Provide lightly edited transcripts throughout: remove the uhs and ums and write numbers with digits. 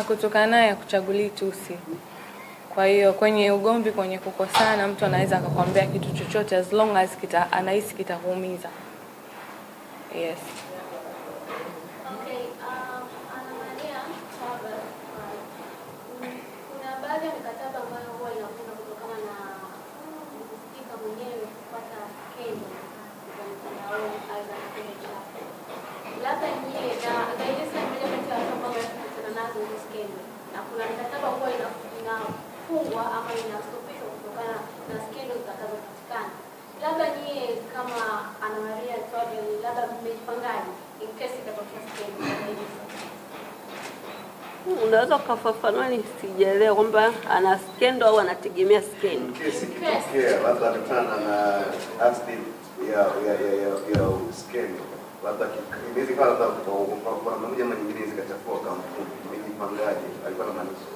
Kutokana naye kuchaguli tusi. Kwa hiyo kwenye ugomvi, kwenye kukosana, mtu anaweza akakwambia kitu chochote as long as anahisi kitakuumiza. Yes. Okay, Maria Travel. Kuna baadhi ya mikataba ambayo huwa inakuwa kutokana na mhusika mwenyewe kupata skendo kwa mtandao aidha kwenye chat. Labda nyie na zaidi sana moja kati ya watu ambao wanakutana nazo hizo skendo. Na kuna mikataba huwa inafungwa ama inastopishwa kutokana na skendo zitakazopatikana. Labda nyie kama Ana Maria Travel, labda mmejipangaje in case itatokea skendo kama hizo? Unaweza kufafanua sijaelewa kwamba ana skendo au anategemea skendo? Kesi kitokea labda ametana na accident ya skendo, labda inaweza kuwa labda kwa mmoja ama nyingine zikachafua kampuni, mmejipangaje? Alikuwa na maanisha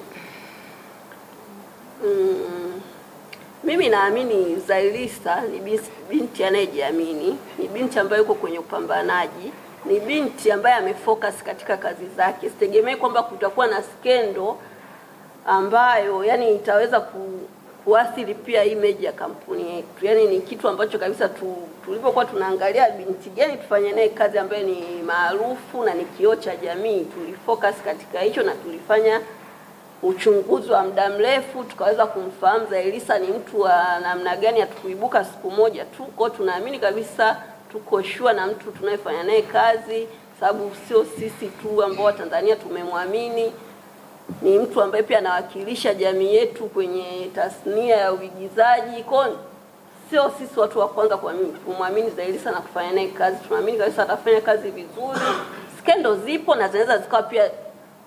mimi naamini Zailisa ni binti anayejiamini, ni binti ambayo yuko kwenye upambanaji, ni binti ambaye amefocus katika kazi zake. Sitegemei kwamba kutakuwa na skendo ambayo yani itaweza kuathiri pia image ya kampuni yetu. Yani ni kitu ambacho kabisa tulipokuwa tunaangalia binti gani tufanye naye kazi ambaye ni maarufu na ni kioo cha jamii, tulifocus katika hicho na tulifanya uchunguzi wa muda mrefu, tukaweza kumfahamu Zailisa ni mtu wa namna gani, atukuibuka siku moja tu. Kwa tunaamini kabisa tuko sure na mtu tunayefanya naye kazi, sababu sio sisi tu ambao Tanzania tumemwamini, ni mtu ambaye pia anawakilisha jamii yetu kwenye tasnia ya uigizaji. Kwa sio sisi watu wa kwanza kumwamini Zailisa na kufanya naye kazi. Tunaamini kabisa atafanya kazi vizuri. Skendo zipo na zinaweza zikawa pia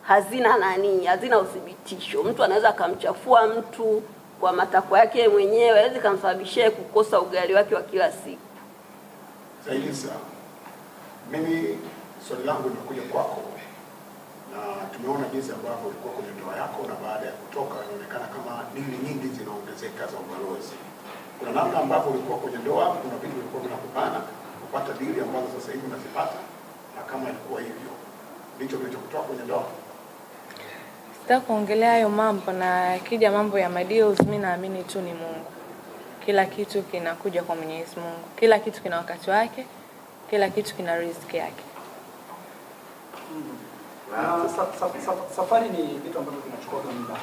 hazina udhibitisho. Mtu anaweza akamchafua mtu kwa matakwa yake mwenyewe, hawezi kumsababishia kukosa ugali wake wa kila siku. Zailisa, mimi swali langu linakuja kwako, na tumeona jinsi ambavyo ulikuwa kwenye ndoa yako na baada ya kutoka inaonekana kama dili nyingi zinaongezeka za ubalozi. Kuna namna ambavyo ulikuwa kwenye ndoa, kuna vitu vilikuwa vinakupana kupata dili ambazo sasa hivi unazipata, na kama ilikuwa hivyo ndicho kilichokutoa kwenye ndoa? Sitaki kuongelea hayo mambo, na kija mambo ya madeals, mimi naamini tu ni Mungu. Kila kitu kinakuja kwa Mwenyezi Mungu. Kila kitu kina wakati wake, kila kitu kina riziki yake. Safari ni vitu ambavyo vinachukua muda.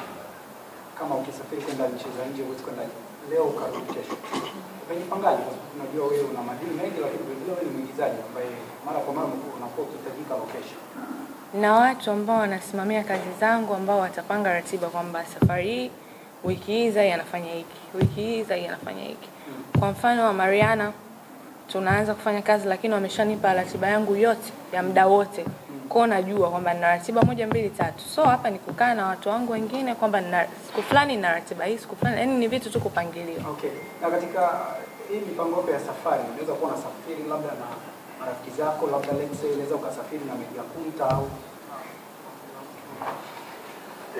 Kama ukisafiri kwenda nchi za nje, huwezi kwenda leo ukarudi kesho. Unajipangaje? Unajua wewe una madini mengi, lakini wewe ni mwigizaji ambaye mara kwa mara unakuwa ukihitajika location. Na watu ambao wanasimamia kazi zangu ambao watapanga ratiba kwamba safari hii wiki hii Zai anafanya hiki, wiki hii Zai anafanya hiki. Kwa mfano wa Mariana tunaanza kufanya kazi, lakini wameshanipa ratiba yangu yote ya muda wote. Kwa najua kwamba nina ratiba 1 2 3. So hapa ni kukaa na watu wangu wengine kwamba nina siku fulani na ratiba hii, siku fulani, yani ni vitu tu kupangiliwa. Okay. Na katika hii mipango ya safari, unaweza kuwa unasafiri labda na marafiki zako, labda let's say unaweza ukasafiri na Media Kunta au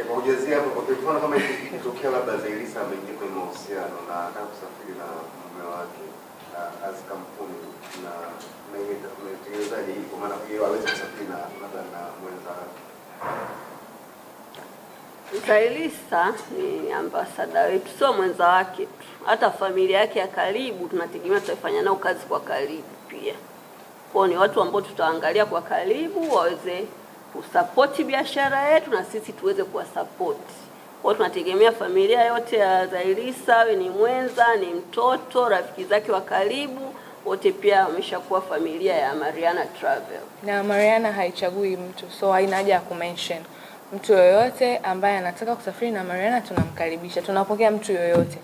kwa ujazia hapo, kwa mfano kama ikitokea labda Zailisa ameingia kwenye mahusiano na anataka kusafiri na mume wake na as kampuni, na mmetegezaje hiyo, maana yeye hawezi kusafiri na labda na mwenza wake? Zailisa ni ambassador wetu, sio mwenza wake tu. Hata familia yake ya karibu tunategemea tutafanya nao kazi kwa karibu pia. Kwa ni watu ambao tutaangalia kwa karibu waweze kusupport biashara yetu na sisi tuweze kuwasupport. Kwa tunategemea familia yote ya Zailisa, ni mwenza, ni mtoto, rafiki zake wa karibu, wote pia wameshakuwa familia ya Mariana Travel. Na Mariana haichagui mtu, so haina haja ya kumention. Mtu yoyote ambaye anataka kusafiri na Mariana tunamkaribisha. Tunapokea mtu yoyote.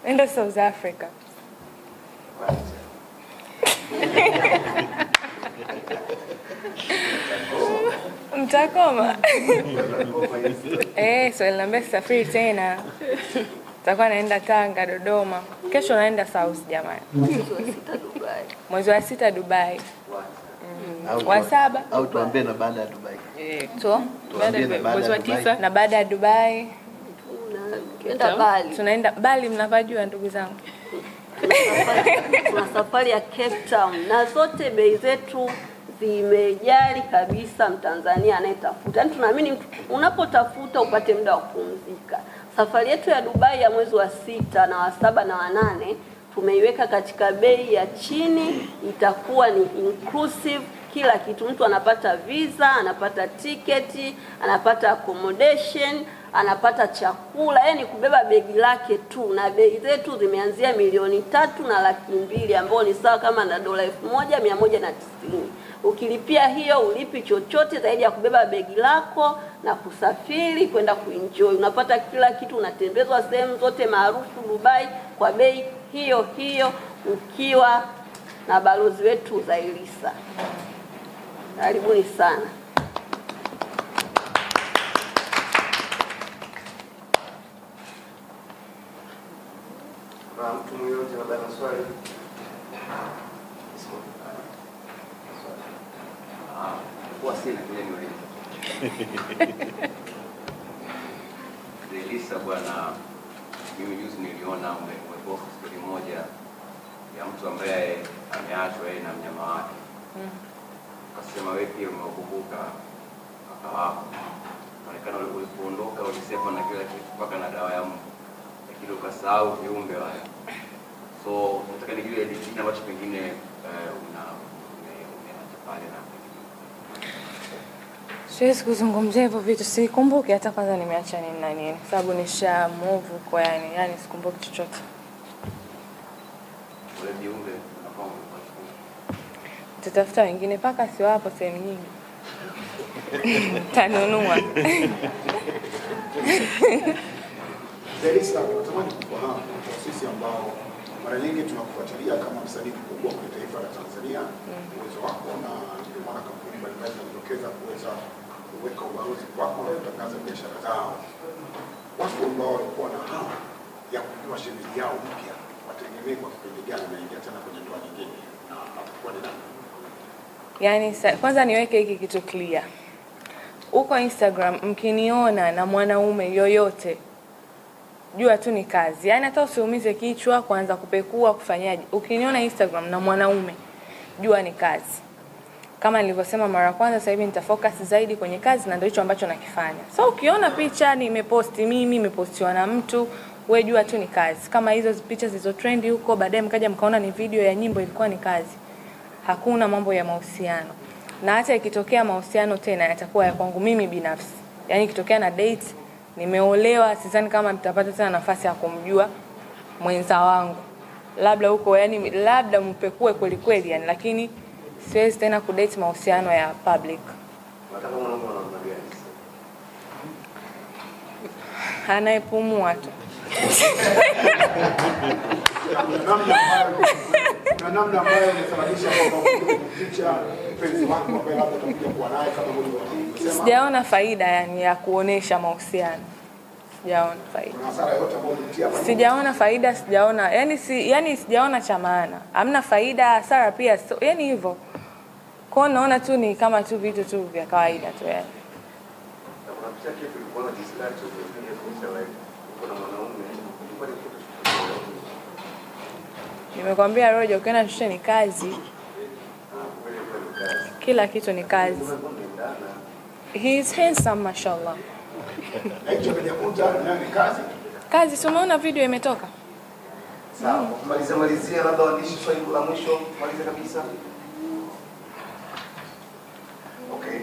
Enda South Africa. Mtakoma. So niambia safari tena. Takuwa naenda Tanga, Dodoma. Kesho naenda South jamani. Mwezi wa 6 Dubai. Wa 7 au tuambie na baada ya Dubai. Mwezi wa 9 na baada ya Dubai. Tunaenda Bali. Tunaenda Bali, mnapajua ndugu zangu. Tuna safari ya Cape Town na zote bei zetu zimejali kabisa Mtanzania anayetafuta. Yaani tunaamini unapotafuta upate muda wa kupumzika. Safari yetu ya Dubai ya mwezi wa 6 na wa 7 na wa 8 tumeiweka katika bei ya chini, itakuwa ni inclusive kila kitu. Mtu anapata visa, anapata tiketi, anapata accommodation, anapata chakula, yani kubeba begi lake tu. Na bei zetu zimeanzia 3,200,000 ambao ni sawa kama na $1,190. Ukilipia hiyo ulipi chochote zaidi ya kubeba begi lako na kusafiri kwenda kuenjoy. Unapata kila kitu, unatembezwa sehemu zote maarufu Dubai kwa bei hiyo hiyo ukiwa na balozi wetu Zailisa. Karibuni sana. Mtu mmoja labda na swali. Kwa sina kile niuliza. Zailisa bwana, mimi juzi niliona umepost story moja ya mtu ambaye ameachwa yeye na mnyama wake. Akasema wewe pia umekumbuka kaka wako. Maana ulipoondoka ulisema na kila kitu mpaka na dawa ya Mungu. Lakini ukasahau viumbe wale. So nataka nijue ni kitu ambacho pengine pale na Siwezi kuzungumzia hivyo vitu, sikumbuki hata kwanza nimeacha nini na nini, sababu nisha move kwa yani sikumbuki chochote. wale viumbe unafahamu Tutafuta wengine paka sio hapo sehemu nyingi. Tanunua. Zailisa, natamani kufahamu kwa sisi ambao mara nyingi tunakufuatilia kama msanii mkubwa kwa taifa la Tanzania, uwezo wako na ndio maana kampuni mbalimbali zinatokeza kuweza kuweka ubalozi kwako na kutangaza biashara zao. Watu ambao walikuwa na hamu ya kujua shemeji yao mpya wategemee kwa kipindi gani na ingia tena kwenye ndoa nyingine na atakuwa ni nani? Yani kwanza niweke hiki kitu clear. Uko Instagram mkiniona na mwanaume yoyote, jua tu ni kazi. Yani hata usiumize kichwa kuanza kupekua kufanyaje. Ukiniona Instagram na mwanaume, jua ni kazi. Kama nilivyosema mara kwanza, sasa hivi nitafocus zaidi kwenye kazi na ndio hicho ambacho nakifanya. So ukiona picha nimeposti mimi, nimepostiwa na mtu, wewe jua tu ni kazi. Kama hizo picha zilizo trend huko, baadaye mkaja mkaona ni video ya nyimbo, ilikuwa ni kazi. Hakuna mambo ya mahusiano. Na hata ikitokea mahusiano tena yatakuwa ya kwangu mimi binafsi. Yani ikitokea na date, nimeolewa, sidhani kama nitapata tena nafasi ya kumjua mwenza wangu. Labda huko yani labda mpekue kweli kweli yani, lakini siwezi tena kudate mahusiano ya public. Nataka mwanaume ana namna gani? Anayepumua tu. Kuna namna ambayo inasababisha kwamba picha mpenzi wako ambaye labda utakuja kuwa naye kama ulivyosema. Sijaona faida yani ya kuonesha mahusiano. Sijaona faida. Kuna hasara yote ambayo umetia hapa. Sijaona faida, sijaona yani sijaona cha maana. Hamna faida, hasara pia. So, yani hivyo. Kwa naona tu ni kama tu vitu tu vya kawaida tu yani. Na kuna picha kitu ilikuwa na discard tu kwenye picha like kuna mwanaume ilikuwa ni kitu. Nimekwambia Rojo, ukiona shusha ni kazi. Kila kitu ni kazi. He is handsome mashallah. Hicho kimekuja ni kazi. Kazi, si umeona video imetoka? Sawa, malizia labda waandishi swali la mwisho, maliza kabisa. Okay,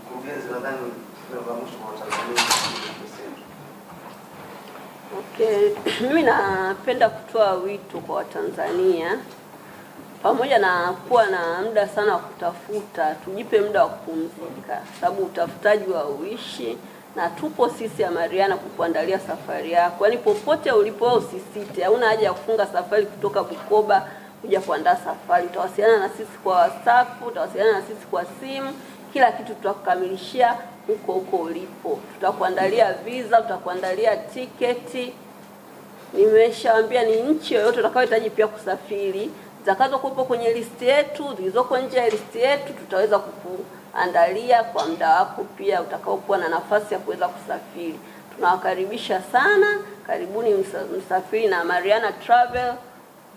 mkurugenzi nadhani la mwisho kwa Tanzania. Okay, mimi napenda kutoa wito kwa Watanzania pamoja na kuwa na muda sana wa kutafuta, tujipe muda wa kupumzika, sababu utafutaji wa uishi na tupo sisi Amariana kukuandalia safari yako. Yaani popote ulipo usisite, hauna haja ya kufunga safari kutoka Bukoba kuja kuandaa safari. Utawasiliana na sisi kwa WhatsApp, utawasiliana na sisi kwa simu, kila kitu tutakukamilishia huko huko ulipo. Tutakuandalia visa, tutakuandalia tiketi. Nimeshaambia ni nchi yoyote utakayohitaji pia kusafiri, zitakazokuwepo kwenye listi yetu, zilizoko nje ya listi yetu, tutaweza kukuandalia kwa muda wako pia utakaokuwa na nafasi ya kuweza kusafiri. Tunawakaribisha sana, karibuni msafiri na Mariana Travel,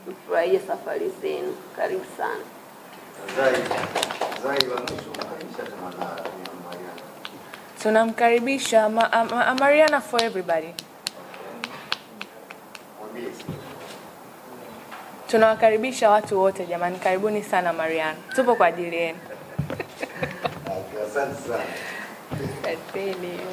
mfurahie safari zenu. Karibu sana. Tunamkaribisha Mariana for everybody. Tunawakaribisha watu wote jamani, karibuni sana Mariana. Tupo kwa ajili yenu. Asante sana. Asante.